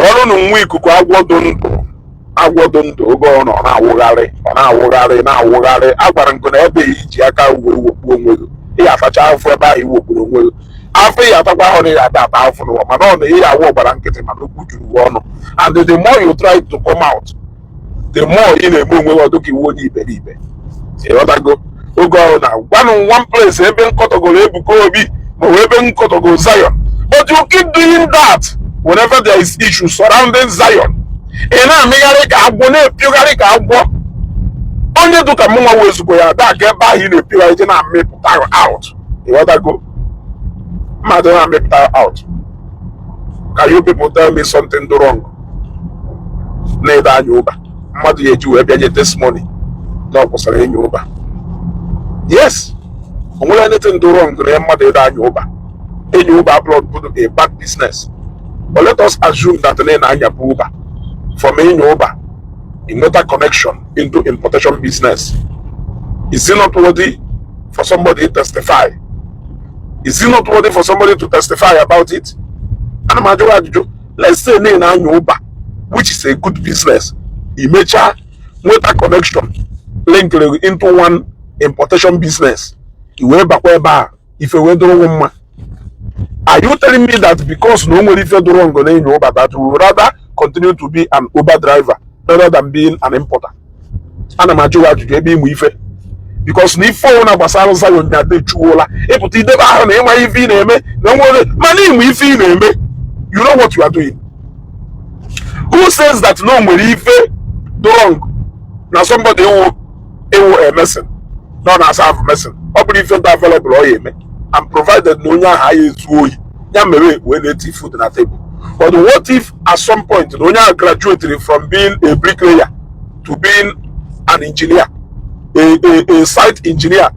ọrụ na nwa ikuku agwọdụ ndụ oge ọ nọ na-awụgharị agwara nkụ na ebe iji aka wekpu onwe gị ị atacha afọ ebe ahụ iwepụrụ onwe gị afọ ị atakwa ahụ na ị ata afọ n'ụwa mana ọ na ihe awụ ọgbara nkịtị mana okwu juru ọnụ and the more you try to come out the more ị na-eme onwe gị ọdụ ka iwu onye iberibe ịghọtago oge ọrụ na gwanụ one place ebe nkọtọgoro Ebuka Obi ma ebe nkọtọgoro Zion but you keep doing that whenever there is issue surrounding Zion ị na-amịgharị ka agwọ na-epiogharị ka agwọ onye dụka mụnwa wezụgo ya daa ka ebe ahụ ị na-epiogharị je na-amịpụta out ịghọtago mmadụ na-amịpụta out. Can you people tell me something do wrong na-ede anya ụba mmadụ ya eji wee bịa nye testimony na ọ kwụsịrị enyi ụba? Yes, o nwere anything do wrong na mmadụ ede anya ụba. Enyi ụba blood bụ a bad business, but let us assume that na-anya bụ ụba from enyi ụba in another connection into importation business. Is it not worthy for somebody to testify? Is it not worthy for somebody to testify about it? Let's say na Uber, which is a good business. Imecha with a connection linked into one importation business. If you went wrong, are you telling me that because no one if you do wrong on Uber that you would rather continue to be an Uber driver rather than being an importer? Because if phone abasara Zion na de chuola e put ide ba na enwa ife na-eme na nwere mana imu ife na-eme, you know what you are doing. Who says that no nwere ife do wrong na somebody who a medicine no na serve medicine obri ife that available o yeme and provided no nya ha yezu oyi nya mere we native food na table. But what if at some point no nya graduated from being a bricklayer to being an engineer, a site engineer,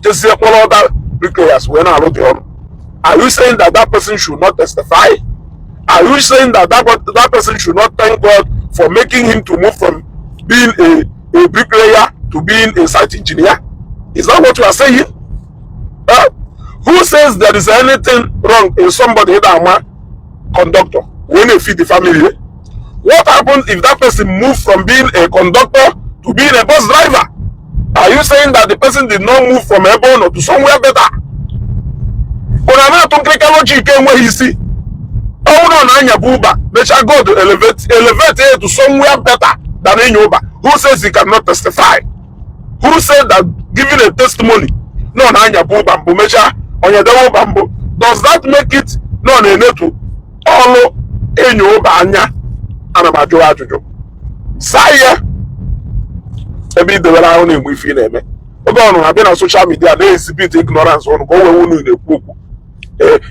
just other bricklayers when I wrote the. Are you saying that that person should not testify? Are you saying that that person should not thank God for making him to move from being a bricklayer to being a site engineer? Is that what you are saying? Who says there is anything wrong in somebody that conductor when they feed the family? What happens if that person moved from being a conductor to being a bus driver? Are you saying that the person did not move from Ebon to somewhere better? But I'm not talking about where he see. Oh no, Nanya Buba, let God to elevate it to somewhere better than in Yoba. Who says he cannot testify? Who said that giving a testimony? No, Nanya Buba, Bumecha, on your devil bamboo. Does that make it no neto? All in Yoba Anya and about Joajo. Saya. Every day around him we feel him. I've been on social media, they exhibit ignorance on go in the book. But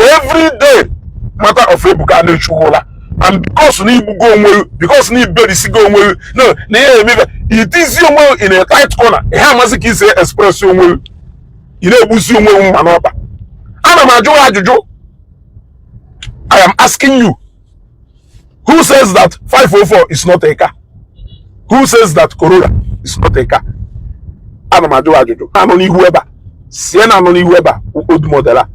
every day, matter of Ebuka and Chuola. And because need go away, because need berry go away. No, it is your way in a tight corner. How much is express your way? You know, Busu Manoba. I am asking you. Who says that 504 is not a car? Who says that Corolla is not a car? Anoni Weber, Sienna Anoni Weber, old modeler.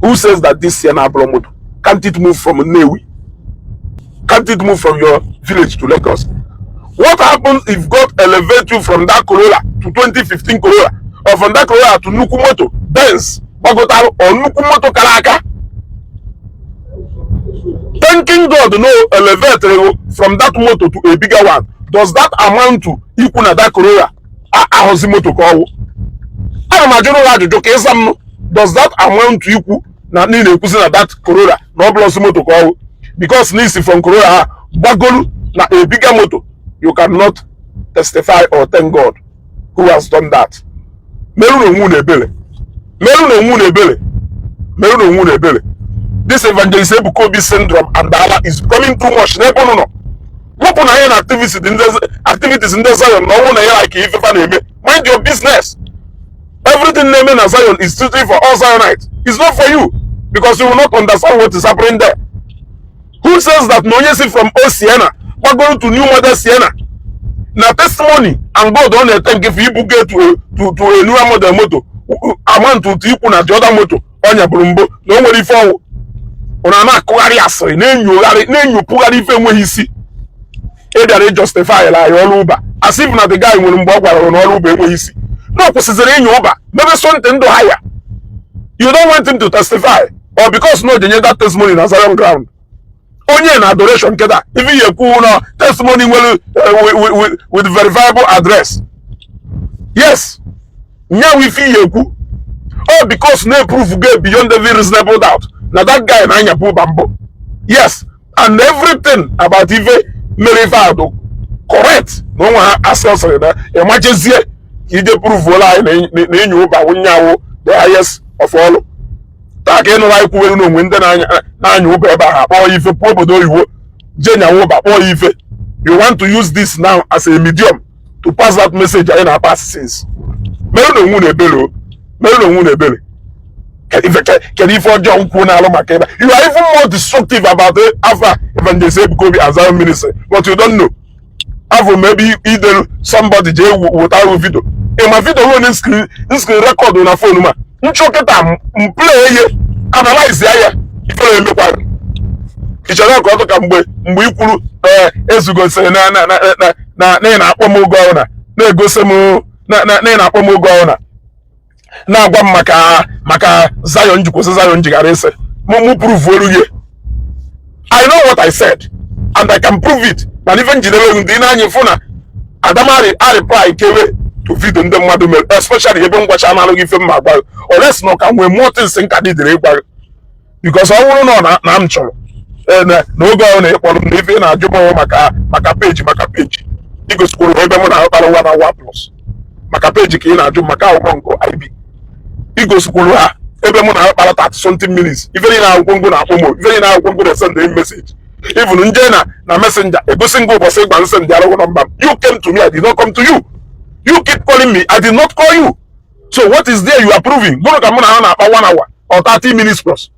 Who says that this Sienna Blomodo can't it move from Newi? Can't it move from your village to Lagos? What happens if God elevates you from that Corolla to 2015 Corolla, or from that Corolla to Nukumoto, Benz, Bogotaro, or Nukumoto Karaka? Thanking God no elevate from that motor to a bigger one. Does that amount to equal that Corolla? Motor call. Does that amount to equal that Corolla? No plus motor call. Because Nisi from Corolla Bagolu na a bigger motor. You cannot testify or thank God who has done that. This Evangelist Ebuka Obi syndrome and Allah is becoming too much. What activities in the Zion? No one like if mind your business. Everything named as Zion is strictly for all Zionites. It's not for you because you will not understand what is happening there. Who says that no yes from old Sienna, we're going to new model Sienna? Now testimony and God don't thank if you get to a newer model motor. amount to ikwu na the other moto onya buru mbo na o nwere ife ọwụ una na-akụgharị asịrị na-enyopụgharị ife enweghị isi ị bịara justify la ya ọrụ ụba as if na the guy nwere mgbe ọ gwara na ọrụ ụba enweghị isi na ọ kwụsịzịrị ịnya ụba maybe something ndụ higher. You don't want him to testify or because no jenye that testimony na Zion ground onye na adoration keda even you ekwu na testimony with verifiable address. Yes, nya we feel you ekwu all because no proof get beyond every reasonable doubt. Now that guy na anya pu bambo. Yes, and everything about Ife verified correct. No one access na emergency ide proof wala na enyo ba wonyawo the highest of all. Ta ka enu like we no nwe ndị na anya uba ebe ha kpọ Ife pu obodo iwo jenya wo ba kpọ Ife. You want to use this now as a medium to pass that message in our past sins. Mere no nwu na ebelo. Mere no nwu na ebelo. Can you for John Kuna Makeba? You are even more destructive about it after Evangelist Ebuka Obi as our minister, but you don't know. After maybe either somebody without a video. In my video, running screen record on a phone, man. Play analyze here. If you remember, it's a record to come with Mukuru as you go say, na Pomogona, no go some na Pomogona. Na agwa maka Zion jukwose Zion jigarese mu prove oluye. I know what I said and I can prove it. But even jidere ndi na anyi funa adamari a reply kewe to video ndị mmadụ mere, especially ebe ngwacha analụ ife mma agwa unless no ka nwe more things nka dị dire gwa because ọ wụrụ na m chọrọ na oge ọ na-ekpọrọ m na ife na-ajụ m maka page igosikwuru ebe mụ na akpara 1+. Maka page ka ị na-ajụ maka akwụkwọ nke IB igosikwuru ha ebe mụ na akpara 30 something minutes ife niile akwụkwọ ngụ na-akpọ m ife niile akwụkwọ ngụ na-send message even nje na messenger egosi ngụ ụbọchị ịgba nsend arụgwụ nọmba m. You came to me, I did not come to you. You keep calling me, I did not call you. So what is there you are proving? Gụrụ ka mụ na ha na-akpa 1 hour or 30 minutes plus.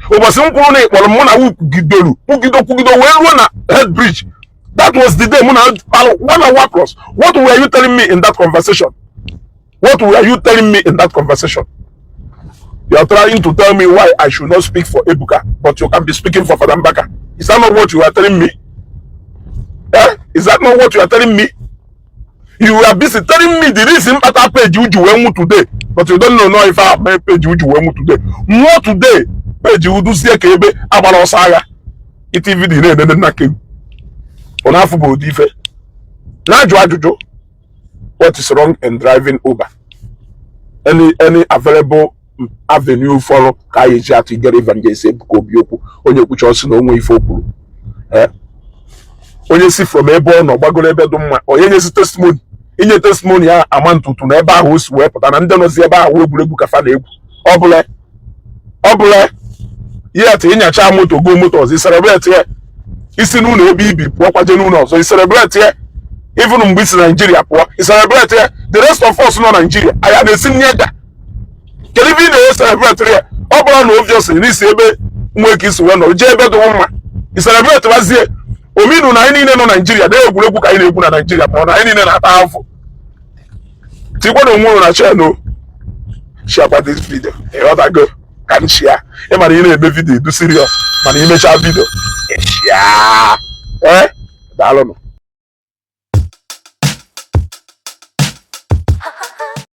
Ụbọchị m kwuru na ịkpọrọ mụ na kwugido wee ruo na head bridge. That was the day mụ na 1 hour plus. What were you telling me in that conversation? What were you telling me in that conversation? You are trying to tell me why I should not speak for Ebuka, but you can be speaking for Father Mbaka. Is that not what you are telling me? Is that not what you are telling me? You are busy telling me the reason that page you do today, but you don't know if I have my page you do today. More today, page you do see kebe about Saga. It even the name na kem. Ona fubo dife. Na jojo. What is wrong in driving Uber? Any available avenue follow ka eji atu get Evangelist Ebuka Obi okwu onye kwucha osi na onwe ife okwuru onye si from ebe ọ nọ gbagoro ebe dị mma onye nyesi testimony inye testimony ya ama ntutu na ebe ahụ o si wee pụta na ndị nọzi ebe ahụ egwuregwu kafa na egwu ọ bụla yet ịnyacha moto go moto ọzọ celebrate ya isi n'ụlọ ebe ibi pụọ kwaje n'ụlọ ọzọ celebrate ya even mgbe isi Nigeria pụọ celebrate ya the rest of us nọ Nigeria aya na-esi nnyega kedu ife ị na-celebrate ya ọ bụla na obviously n'isi ebe nwe ka isi wee nọ jee ebe dị mma celebrate bazie ominu na anyị niile nọ Nigeria na egwuregwu ka anyị na-egwu na Nigeria ma ọ na anyị niile na-ata afọ tikwa na onwe na channel share this video go can share e mara ị na-eme video do serious mana imecha video share daalụ.